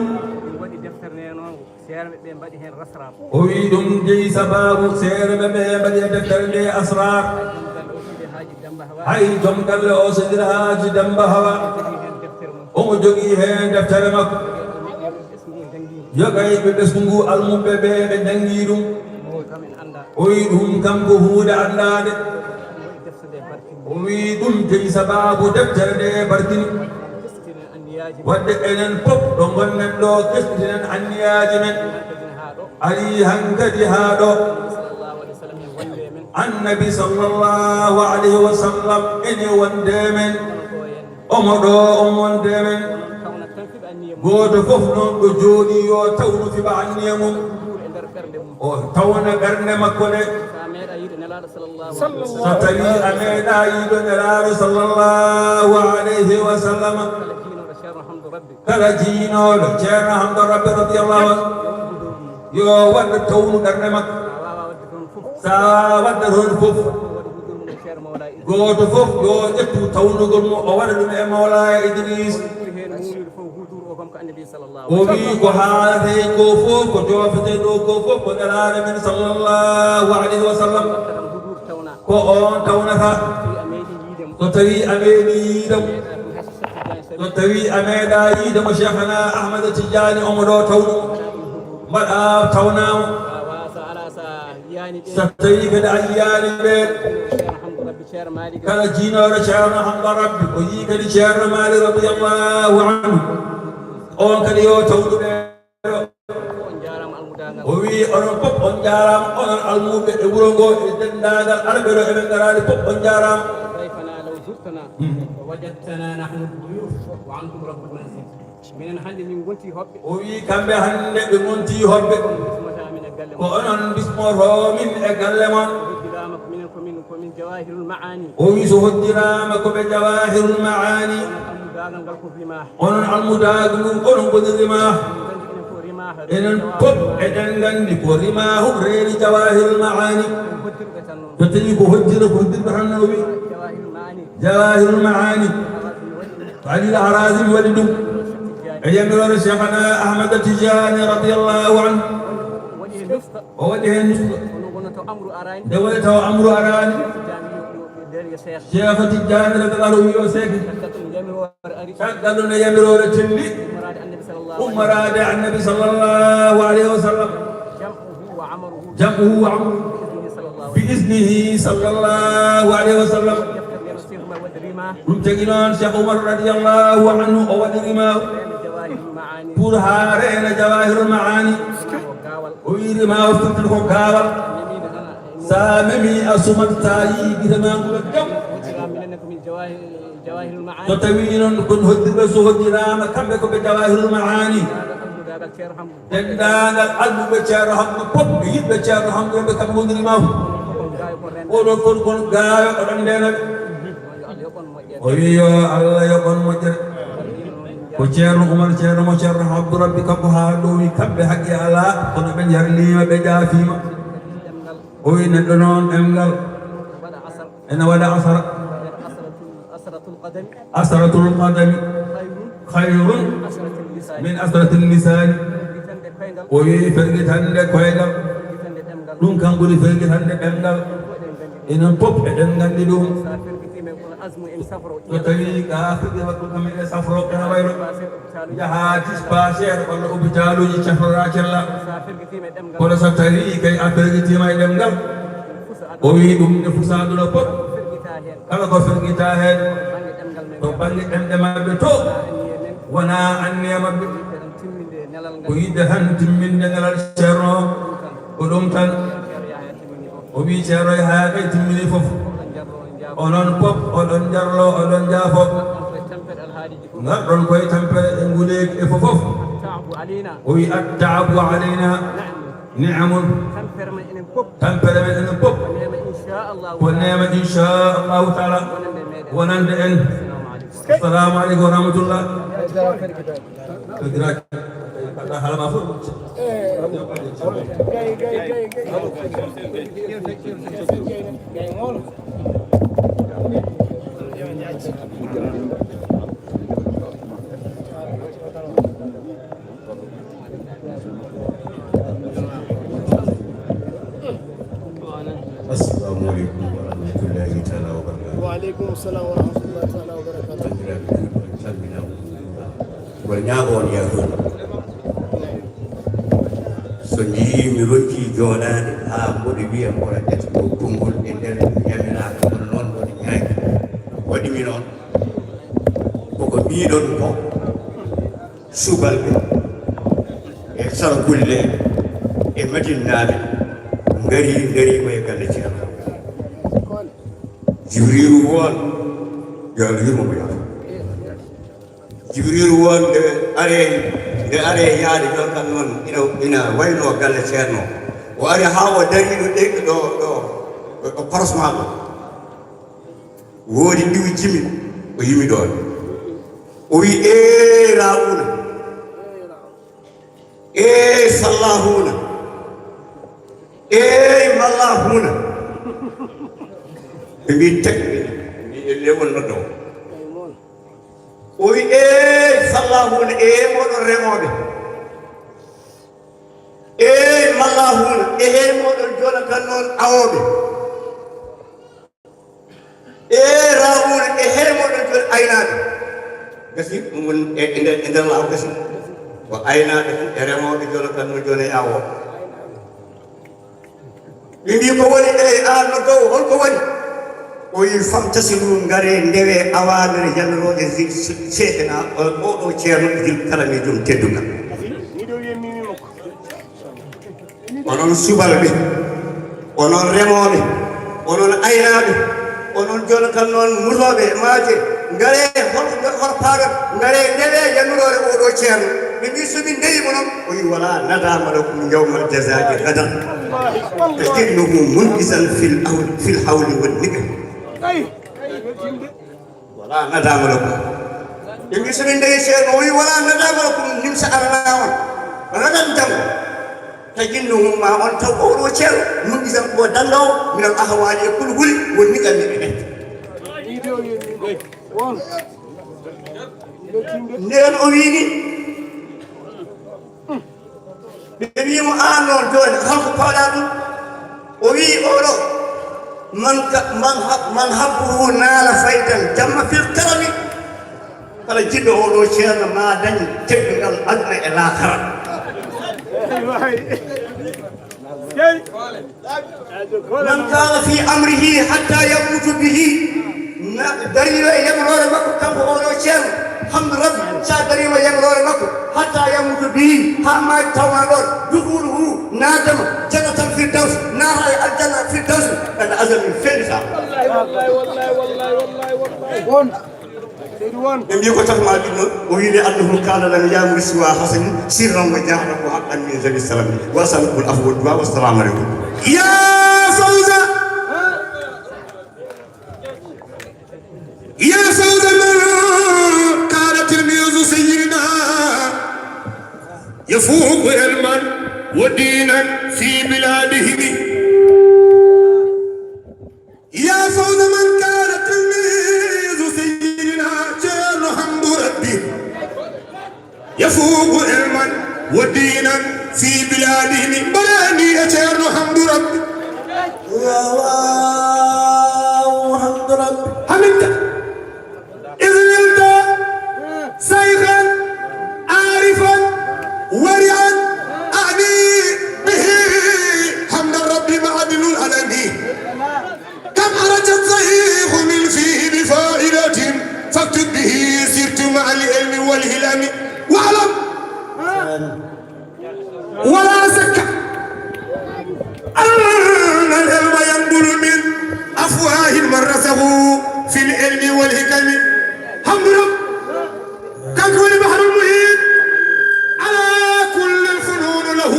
o wi ɗum jeyi sababu seereɓe ɓe mbaɗi e deftere nde asrar hay joom galle o so ndira haaji Demba Hawa omo jogii hen deftere makko yogay ɓe ɓesgu ngu almuɓe ɓe ɓe jangi ɗum o wi ɗum kam ko huunde andade o wi ɗum jeyi sababu deftere nde barkini wadde enen fof ɗo gonnen ɗo kesɗitinen anniyaji men ari hankadi ha ɗo annabi sallllahu alayhi wa sallam ene wonde men omo ɗo on wonde men goto fof noon ɗo jooɗi yo tawno fiɓa anniya mum o tawna ɓernde makko nde so tawi a meeɗa yiiɗo nelaɗo sallllahu alayhi wa sallam kala jiinoɗo ceerno Hamdou Rabbi radiallahu anhu yo waɗɗo tawnu ɓernde makko sa waɗɗa toon fof goto fof yo ƴettu tawnugol mum o waɗa ɗum e Mawlaya Idris o wi ko haalate ko fof ko jofete ɗo ko fof ko nelaɗo men sallllahu alayhi wa sallam ko on tawnata so tawi a meeɗi yiidemo so tawi a meeɗa yiidemo Cheikhana Ahmada Tidiani omo ɗo tawnu mbaɗa tawnamo so tawi kadi a yiyani ɓe kala jiinoɗo ceerno Hamdou Rabbi o yii kadi ceerno Malik radiallahu anhu on kadi yo tawnu ɓe o wi onon fof on jarama onon almuɓe e wuuro ngo e dendagal arɓe ɗo eɓe garani fof on jarama وجدتنا نحن الضيوف وعنكم رب المنزل من هندي من قنتي هوب o wi kamɓe hande ɓe gonti hoɓɓe ko onon bismoto min e galle mon من جواهر المعاني o wi so hoddirama koɓe jawahirul maani onon almudagu ngun onon goni rimah enen fof eɗen gandi ko rimahu reeni jawahirul maani so tawi ko hoddira ko hoddirɓe tan no wi jawahirul maani Ali al-Harazim waɗi ɗum e yamirore Cheikhana Ahmada Tidiani radiallahu anhu o waɗi hen nusɗo nde woni taw amru arani Cheikh Tidiani radiallahu wi o seki تقلون يمرون تندي أمراد النبي صلى الله عليه وسلم جمعه وعمره بإذنه صلى الله عليه وسلم منتقلون شيخ عمر رضي الله عنه أودرما برهارين جواهر المعاني ويرما وفتنه كاوال ساممي أسمت تايي بثمان قلقم تتوين كن هدر سهدرام كم بكم بجواهر المعاني تندان القلب بشارهم بطب يد بشارهم بكم هدرماه ولو كن قاية قرندينك ويو الله يكون مجر وشير عمر شير مشر عبد ربك بهادوي كم بحق على كن بنجر لي بجافيما وين دنون امغال انا ولا أسرة القدم خير من أسرة اللسان ويفرقتن كويغال دون كان غوري فرقتن دمغال إن بوب دمغال دي دوم وتوي كافي وقت كمل سفرو كنويرو جهاتيس باشير ولا أبجالو يشفرا كلا ولا ستري كي أفرقتي ما دمغال وي دوم نفسادو لبوب kala ko firgita hen to bangi ɗemɗe maɓɓe to wona anniya maɓɓe ko yidde tan timminde ngalal ceerno ko ɗum tan o wi ceerno e haa kay timmini fof onon pop oɗon jarlo oɗon jaafo garɗon koye tampere e nguleeki e fofof o wi attaabu aleyna ni'amun tampere men enen pop ونعم إن شاء الله تعالى ونندئن السلام عليكم ورحمة الله السلام عليكم ورحمة الله تعالى وبركاته. وعليكم السلام ورحمة الله تعالى وبركاته. والنعم يهون. سنجي ملوكي جونان مدبي أمورا تسمو كمول إندر يمنا كمولون ودنياي ودمينون وكميدون بو سوبال إكسر كل إمتين نابي ngari may galle ci am jibril won yalla yimo ya jibril won de are yaade do kan non ina wayno galle ceerno o ari hawa dari do do parasma ko wodi diwi jimi o yimi do o wi rauna sallahuna مالهونا بيتك اللي هو النضو وي صلاهونا مود ريمود مالهونا مود جولا كانون اوبي راونا مود جول ايناد كسي من ان الله كسي وايناد ريمود جولا كانون جولا ياو Bimbi ko woni no go hol ko woni o yi fam tasilu ngare ndewe awaadere jallorode seetena o ceerno dil kala mi dum tedduka onon subalɓe onon remoɓe onon aynaaɓe onon jona kan noon musoɓe maaje ngare hol paarat ngare ndewe jallorode oɗo ceerno ɓe mbi somin ndeyimo noon o yi wala nadama lakum yawmal jaza'i gadan تجده منكسا في الحول والنكر ولا ندام لكم يمكن سمين دي شيء ولا ندام لكم نمسى أرناون غدا دم تجده ما أنت أولو شيء منكسا ودلو من الأهوال يكون ولي والنكر نين أويني بيبي مو آنور جون خلق فلان وي أورو من حبه نال فيدا جم في الكرم kala jiɗɗo oɗo ceerno ma dañi teddungal aduna e laakara man kana fi amrihi hatta yamutu bihi darino e yamrore makko kanko oɗo ceerno hamdu rabbi sa darima yamrore makko hatta yamutu bihi ha maji tawma ɗon duhuluhu nadama jannatal firdaus naata e aljanna firdaus kada azami fendita ɓe mbi ko takma ɗum noon o wiide annahu kana lana yamuri siwa hasani sirran wa jahran ko haqqan min zabi salami wa salakul afwa duwa wassalamu aleykum ya fawza يا فوز من كان تلميذ سيدنا يفوق علما ودينا في بلادهم يا فوز من كان تلميذ سيدنا جل حمد ربي يفوق علما ودينا في بلادهم بلاني جل حمد ربي حمد ربي حمدك سيخا عارفا ورعا أعني به حمد الرب معدن الألمي كم عرج الصحيح من فيه بفائدة فاكتب به سرت مع العلم والهلم واعلم ولا شك أن العلم ينبل من أفواه من رسخوا في العلم والحكم حمد رب ككل بحر المحيط على كل الفنون له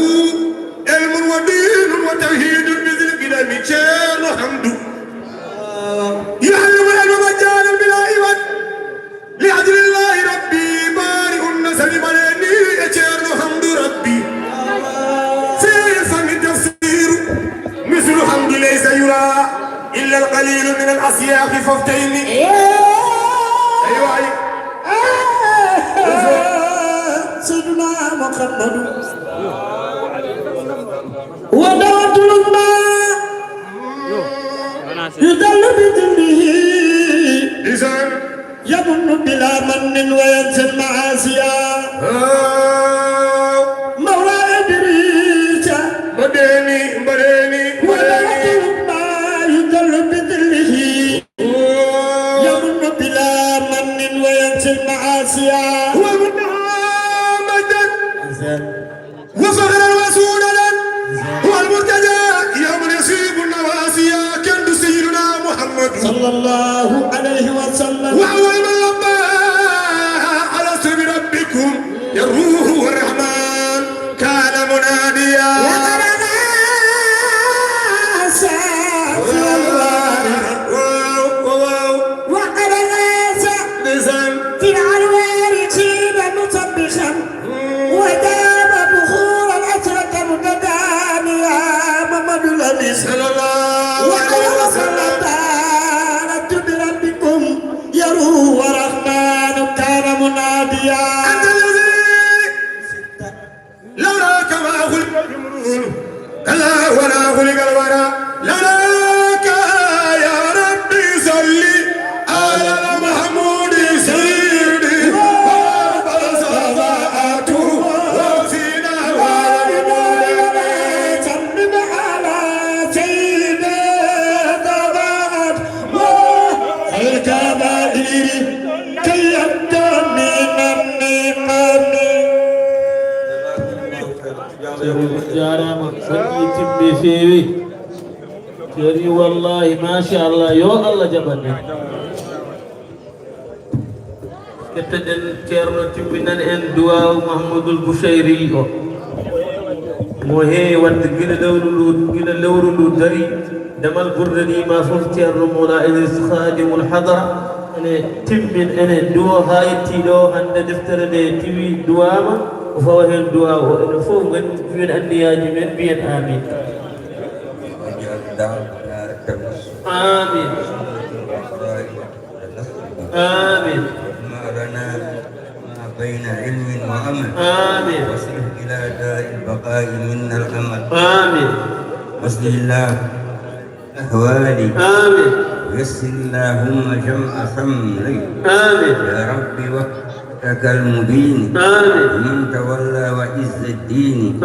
علم ودين وتوحيد مثل قدم شان حمد يعلم العلم مجانا بلا عوض لعدل الله ربي بارئ النسل بلاني شان حمد ربي في فم التفسير مثل حمد ليس يرى إلا القليل من الأسياق فافتيني أيوة سيدنا محمد ودعوة الماء يدل بذنبه يمن بلا من وينسى المعاصي مولاي إدريس بديني ودعوة الماء يدل بذنبه يمن بلا من وينسى المعاصي وفخر الرسول هو المرتجى يوم يصيب النواسي كند سيدنا محمد صلى الله عليه وسلم وأول من لبى على اسم ربكم الروح والرحمن كان مناديا صلى الله عليه وسلم تعالت بربكم يروح ورحمن كان مناديا أنت الذي لولاك ما خلق الجمرون كلا ولا خلق الورى لولاك يا ربي صلي على المحمود سيدي وصفاته وفينا جارما سنيتم بفيوي جري والله ما شاء الله يو الله جبنا كتدن تيرنو تبنان ان دعاء محمود البشيري موهي وات غينا دولو غينا لورو دري دمال بردني ما فوف تيرنو مولا إذ خادم الحضره أنا تمن أنا دعاء هايتي دو عند دفتر دي تبي دعاء وفوه الدعاء وإن فوق من النياج من بين آمين آمين آمين ما لنا ما بين علم وعمل آمين وصل إلى دار البقاء منا الأمل آمين وصل الله أحوالي آمين ويسر اللهم جمع شملي يا رب وقتك المبين من تولى وعز الدين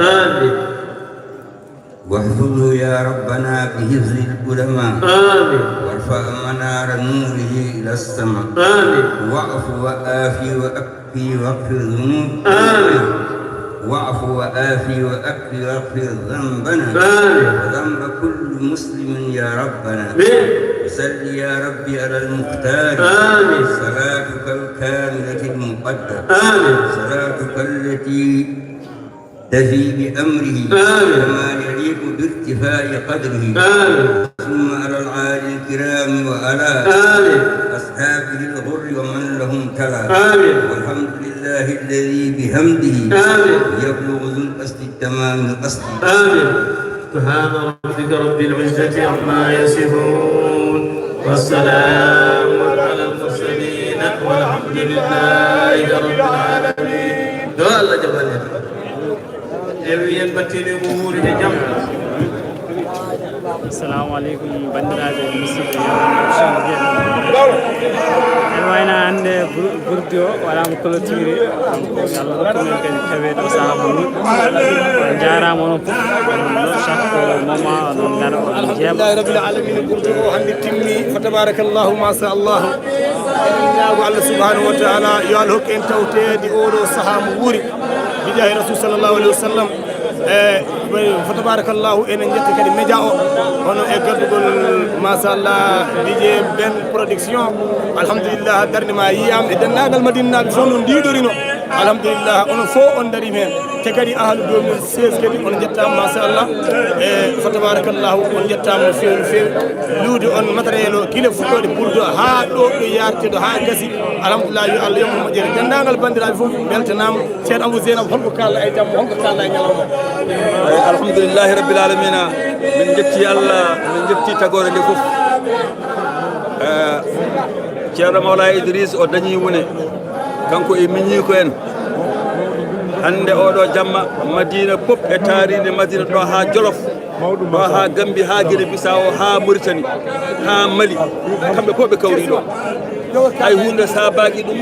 واحفظه يا ربنا بحفظ العلماء وارفع منار نوره إلى السماء واعف وآفي وأكفي واغفر ذنوب واعف وآفي وأكفي واغفر ذنبنا وذنب كل مسلم يا ربنا وصل يا ربي على المختار صلاتك الكاملة المقدسة صلاتك التي تفي بأمره كما يليق بارتفاع قدره ثم على العالي الكرام وعلى أصحابه الغر ومن لهم تلا والحمد لله الذي بحمده يبلغ ذو القصد التمام القصد سبحان ربك رب العزة عما يصفون والسلام على المرسلين والحمد لله رب العالمين. دعاء الله جبل Assalamu alaikum bandiraɓe musidɓe en wayno hannde ɓurdi o waɗama clôturé donc Allah rokkumen kadi tawede o saaha mo on jarama onon fof chaque moment onon gara onon jeeɓa alhamdulillahi rabbil alamin ɓurdi o hannde timmi fa tabarakallahu ma sha Allah eɗen ñaago Allah subhanahu wa taala yo Allah hokku en tawtede oɗo saaha mo wuuri bijahi rasul sallallahu alayhi wa sallam fa tabarakallahu enen jetta kadi média o hono e gaddugol machallah DJ Ben production alhamdulillah darde ma yiyama e dennagal madinaɓe fof no ndiɗorino alhamdulillah onon fof on daari hen te kadi ahlu 2016 kadi on jettama machallah e fa tabarakallahu on jettama no fewi no fewi luude on matériel o guila fuɗɗode ɓurdo ha ɗo yarteɗo ha gasi alhamdulillah yo Allah yommo moƴƴere dendagal bandiraɓe fof beltanama ceerno Abou Zeynab holko kalɗa e jamma holko kalɗa e ñalawma alhamdulillahi rabbil alamina min jetti Allah min jetti tagore nde fof ceerno Mawla Idriss o dañi wone kanko e miñi ko en hande oɗo jamma Madina pop e taaride Madina ɗo ha Jolof ɗo ha Gambi ha Guinée Bissau ha Mauritanie ha Mali kamɓe fof ɓe kawri ɗo hay hunde sabaki ɗum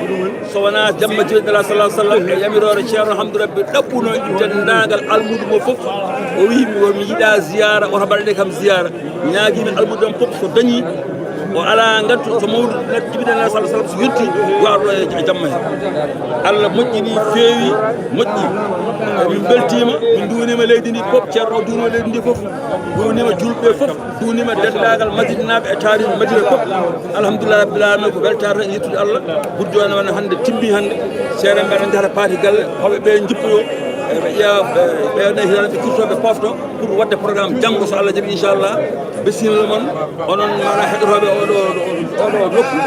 so wona jamma jeyɗala sallah sallam e yamirore ceerno Hamdou Rabbi ɗaɓɓuno dendagal almudu mo fof o wimi womi yiiɗa ziyara oto mbaɗane kam ziyara ñaguimi almudu am fof so dañi o ala gantu so mawdu jibiɗana sallah sallam so yetti waɗo e jamma he Allah moƴƴini feewi moƴƴi min beltima min duunima leydi ndi fof ceerno o duunima leydi ndi fof duunima julɓe fof duunima dendagal madinaɓe e taaride Madina fof alhamdulillah rabbil alamin ko weltare tan yettude Allah ɓurdi on wona hande timmi hande seeɗa mbaɗa jahata paati galle hoɓe ɓe jippoyo ɓe ƴeewa ɓeɗe hiɗan ɓe kirtoɓe pofto pour wadde programme janggo so Allah jaaɓi inchallah bisimilla moon onon mana heɗotoɓe oɗo nokku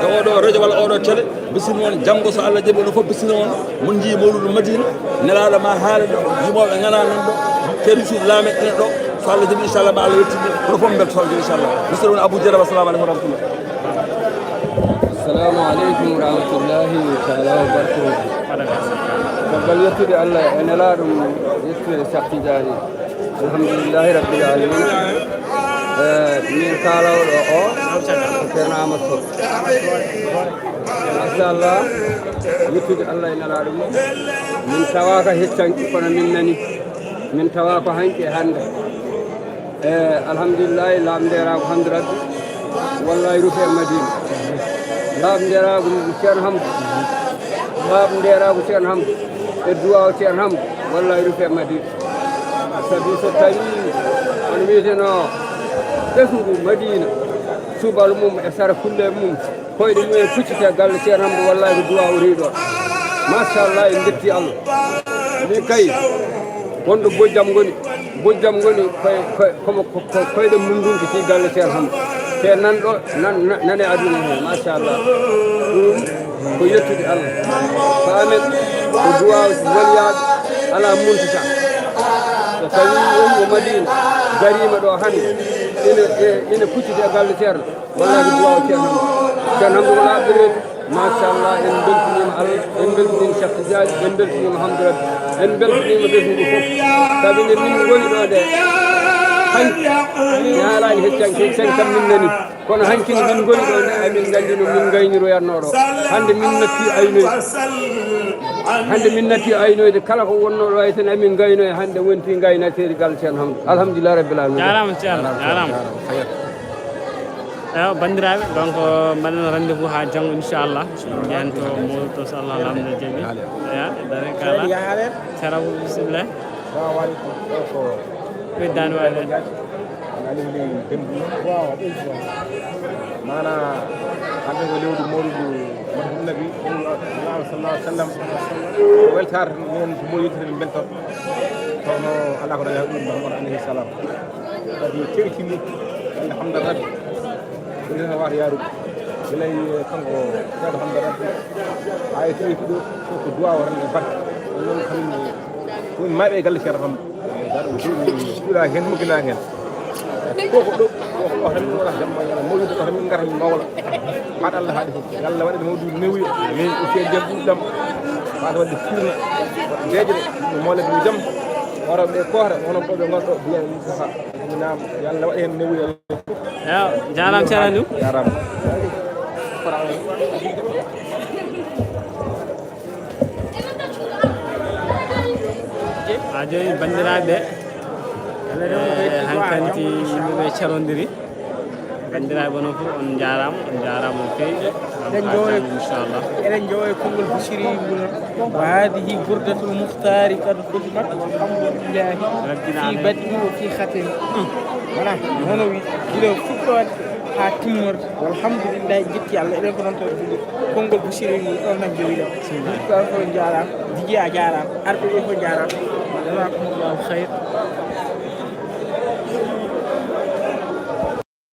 e oɗo radio walla oɗo télé bisimilla moon janggo so Allah jaaɓi onon fof bisimilla moon mon jii mawludu Madina nelaɗo ma haala ɗo yimoɓe gana nan ɗo keɗisuɗo laameɗene ɗo so Allah jaaɓi inchallah ma Allah yettinde ono fof beltotoɓe inchallah bisimilla moon Abou Dieynaba assalamu aleykum wa rahmatullah. Assalamu aleykum wa rahmatullahi taala wa barakatuh. Caggal yettude Allah e nelaɗum yettude Cheikh Tidiane alhamdulillahi rabbil alamin min kalawɗo o ceerno Amadou Sow machallah yettude Allah e nelaɗum min tawaka heccanki kono min nani min tawa ko hanki e hande alhamdulillahi lamderago Hamdou Rabbi wallahi rufe e Madina lamderago ceerno Hamdou lamderago ceerno Hamdou e duwa o ceerno Hamdou wallahi rufe e Madina sabi so tawi on wiyeteno ɓesngu Madina subal mum e sara kulle mum koyɗe mumen puccite galle ceerno Hamdou wallahi ko duwa o rewi ɗon machallah en jetti Allah min kay wonɗo bojjam ngoni koyɗe mum ndunki fi galle ceerno Hamdou te nanɗo nane aduna he machallah ɗum ko yettude Allah ko amen ko duwa waliyaɓe ala muntata so tawi wonmo Madina darima ɗo hande ene puccite e galle ceerno wallahi duwa o ceerno Hamdou wala ɓirede machallah en beltinima Allah en beltinima Cheikh Tidiane en beltinima Hamdou Rabbi en beltinima ɓesngu fof sabi nde min goni ɗo nde hanki mi haalani heccanki kam min nani kono hankini min goni ɗo ne amin gandi no min gayniroyannoɗo hande min natti aynoy hande min natti aynoyde kala ko wonnoɗo ay tan amin gaynoy hande wonti gaynateri gal ceerno hamdou alhamdulillah rabbil alamin jarama ceerno jarama eyo bandiraɓe donc mbaɗen rendez vous ha janggo inchallah jento mawdo to so Allah lamdo jaaɓi eya dare kala sarabu bisimillah assalamu aleykum ko weddani waɗe alimli dembu waaw mana hande ko lewdu mawludu madhu nabi sallallahu alaihi wasallam weltar non ko moyitere min beltor tono ala ko dala dum Muhammad alayhi salam kadi terkini alhamdulillah rabbi ina war yaru bilay kanko alhamdulillah rabbi ay tri ko ko duwa warne bak non xamni ko mabe gal ci ram daru dula hen mo gina hen koko ɗo koko wax tan wala jamma yalla mawlid ko tan ngaral ngawla fat Allah haadi yalla waɗi mawdu newi min o fi jam ɗam fat wadde firna deje mo mole bi jam wara be koore wono ko be ngodo biya sa minam yalla waɗi hen newi yo jaram ceranu jaram a joni bandiraɓe hankanti yimɓeɓe carodiri bandiraɓe onon fof on jarama no fewi inchallah eɗen jowo e konngol Bichri Ngoulo wa hadihi bourdatul muhtari kad khudmat alhamdulillahi fi bad'i wa fi khatami voilà hono wi ilo fuɗɗode ha timmorde walhamdulillahi jetti Allah eɗen ko noon to konngol Bichri Ngoulo ɗon tan jowiɗen ko jarama Dj a jarama arɓe ɓe ko jarama jazakumullahu khayr